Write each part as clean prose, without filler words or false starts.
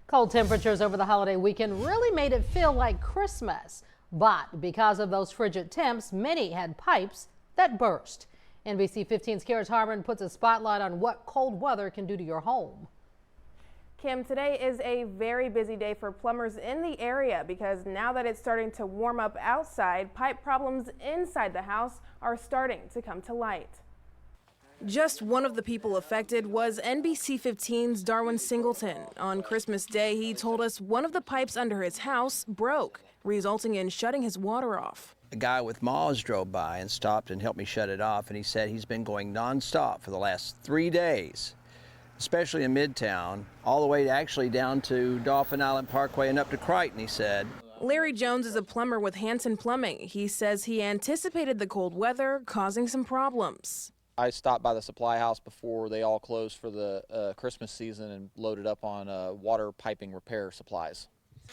Cold temperatures over the holiday weekend really made it feel like Christmas. But because of those frigid temps, many had pipes that burst. NBC 15's Kara Harmon puts a spotlight on what cold weather can do to your home. Kim, today is a very busy day for plumbers in the area because now that it's starting to warm up outside, pipe problems inside the house are starting to come to light. Just one of the people affected was NBC 15's Darwin Singleton. On Christmas Day, he told us one of the pipes under his house broke, resulting in shutting his water off. A guy with mows drove by and stopped and helped me shut it off, and he said he's been going nonstop for the last 3 days, especially in Midtown, all the way actually down to Dolphin Island Parkway and up to Crichton, he said. Larry Jones is a plumber with Hanson Plumbing. He says he anticipated the cold weather causing some problems. I stopped by the supply house before they all closed for the Christmas season and loaded up on water piping repair supplies.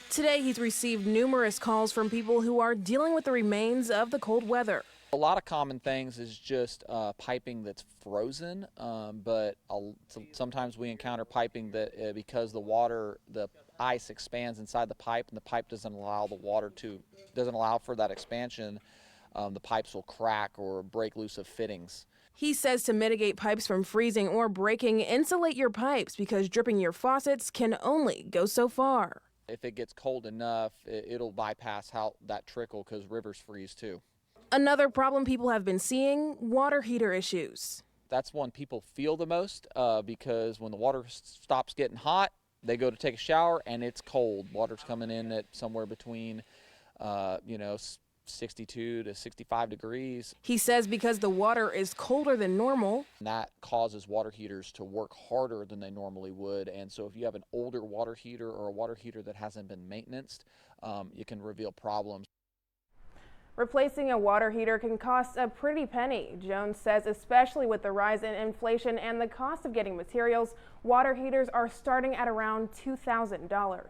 Today he's received numerous calls from people who are dealing with the remains of the cold weather. A lot of common things is just piping that's frozen, but sometimes we encounter piping that because the ice expands inside the pipe and the pipe doesn't allow for that expansion, the pipes will crack or break loose of fittings. He says to mitigate pipes from freezing or breaking, insulate your pipes because dripping your faucets can only go so far. If it gets cold enough, it'll bypass that trickle because rivers freeze too. Another problem people have been seeing, water heater issues. That's one people feel the most because when the water stops getting hot, they go to take a shower and it's cold. Water's coming in at somewhere between, 62 to 65 degrees. He says because the water is colder than normal, that causes water heaters to work harder than they normally would. And so if you have an older water heater or a water heater that hasn't been maintained, it can reveal problems. Replacing a water heater can cost a pretty penny. Jones says especially with the rise in inflation and the cost of getting materials, water heaters are starting at around $2,000.